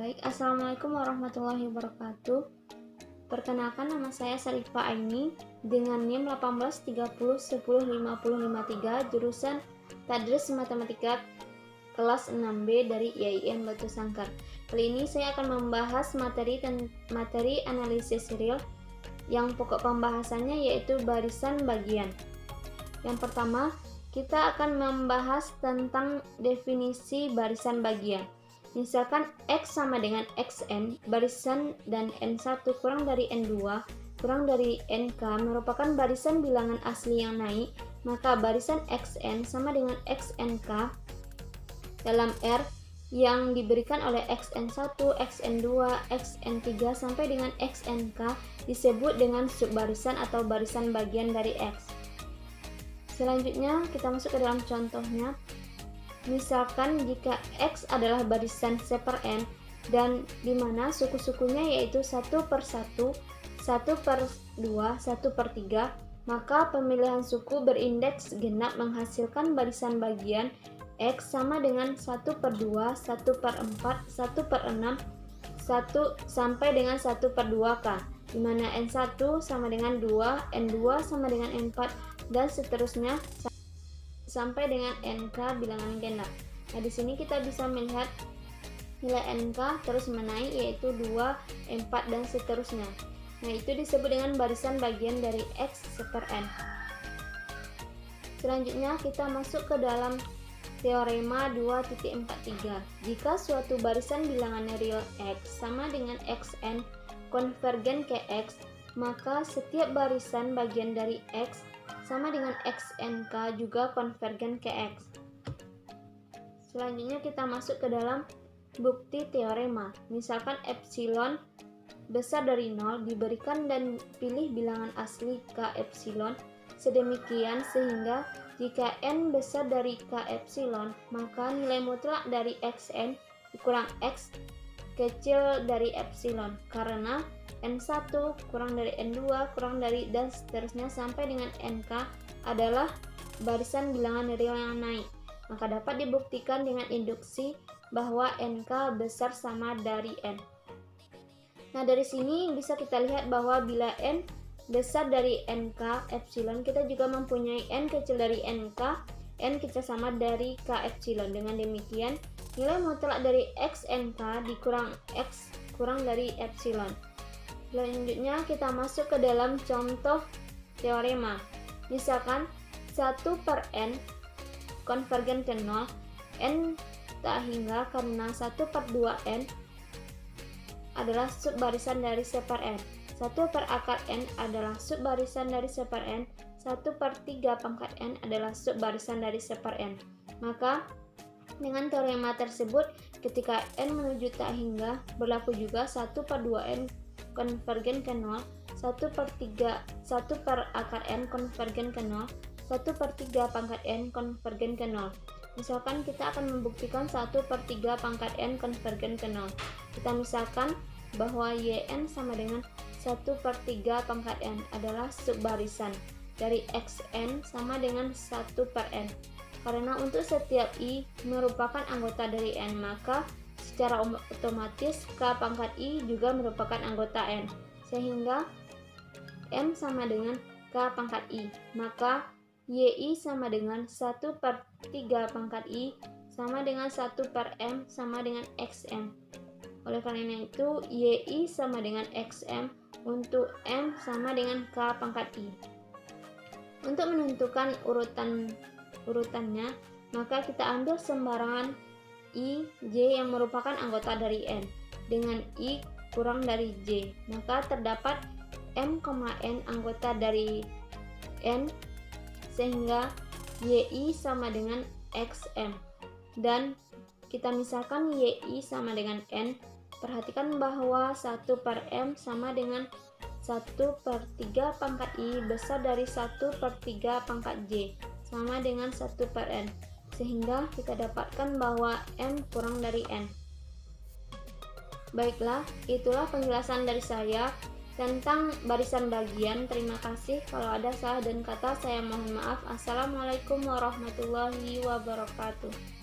Baik, Assalamualaikum warahmatullahi wabarakatuh. Perkenalkan, nama saya Sarifah Aini dengan NIM 1830105053 jurusan Tadris Matematika kelas 6B dari IAIN Batu Sangkar. Kali ini saya akan membahas materi analisis real yang pokok pembahasannya yaitu barisan bagian. Yang pertama, kita akan membahas tentang definisi barisan bagian. Misalkan X sama dengan XN, barisan dan N1 kurang dari N2 kurang dari NK merupakan barisan bilangan asli yang naik, maka barisan XN sama dengan XNK dalam R yang diberikan oleh XN1, XN2, XN3 sampai dengan XNK disebut dengan subbarisan atau barisan bagian dari X. Selanjutnya kita masuk ke dalam contohnya. Misalkan jika X adalah barisan separ N dan di mana suku-sukunya yaitu 1 per 1, 1 per 2, 1 per 3, maka pemilihan suku berindeks genap menghasilkan barisan bagian X sama dengan 1 per 2, 1 per 4, 1 per 6, 1 sampai dengan 1 per 2K, di mana N1 sama dengan 2, N2 sama dengan N4, dan seterusnya sampai dengan NK bilangan genap. Nah, di sini kita bisa melihat nilai NK terus menaik yaitu 2, 4 dan seterusnya. Nah, itu disebut dengan barisan bagian dari X per N. Selanjutnya kita masuk ke dalam teorema 2.43. Jika suatu barisan bilangan real X sama dengan XN konvergen ke X, maka setiap barisan bagian dari X sama dengan XNK juga konvergen ke X. Selanjutnya kita masuk ke dalam bukti teorema. Misalkan epsilon besar dari 0 diberikan dan pilih bilangan asli K epsilon sedemikian sehingga jika N besar dari K epsilon, maka nilai mutlak dari XN dikurang X kecil dari epsilon, karena N1 kurang dari N2 kurang dari dan seterusnya sampai dengan NK adalah barisan bilangan real yang naik. Maka dapat dibuktikan dengan induksi bahwa NK besar sama dari N. Nah, dari sini bisa kita lihat bahwa bila N besar dari NK epsilon, kita juga mempunyai N kecil dari NK, N kecil sama dari K epsilon. Dengan demikian, nilai mutlak dari XNK dikurang X kurang dari epsilon. Selanjutnya kita masuk ke dalam contoh teorema. Misalkan 1 per N konvergen ke 0, N tak hingga karena 1 per 2N adalah subbarisan dari separ N. 1 per akar N adalah subbarisan dari separ N. 1 per 3 pangkat N adalah subbarisan dari separ N. Maka dengan teorema tersebut, ketika N menuju tak hingga, berlaku juga 1 per 2N konvergen ke 0, 1 per akar N konvergen ke 0, 1 per 3 pangkat N konvergen ke 0. Misalkan kita akan membuktikan 1 per 3 pangkat N konvergen ke 0. Kita misalkan bahwa YN sama dengan 1 per 3 pangkat N adalah subbarisan dari XN sama dengan 1 per N. Karena untuk setiap I merupakan anggota dari N, maka secara otomatis K pangkat I juga merupakan anggota N, sehingga M sama dengan K pangkat I, maka YI sama dengan 1 per 3 pangkat I sama dengan 1 per M sama dengan XM. Oleh karena itu, YI sama dengan XM untuk M sama dengan K pangkat I. Untuk menentukan urutannya, maka kita ambil sembarangan I, J yang merupakan anggota dari N dengan I kurang dari J, maka terdapat M, N anggota dari N sehingga YI sama dengan XM. Dan kita misalkan YI sama dengan N, perhatikan bahwa 1 per M sama dengan 1 per 3 pangkat I besar dari 1 per 3 pangkat J sama dengan 1 per N, sehingga kita dapatkan bahwa M kurang dari N. Baiklah, itulah penjelasan dari saya tentang barisan bagian. Terima kasih. Kalau ada salah dan kata saya mohon maaf. Assalamualaikum warahmatullahi wabarakatuh.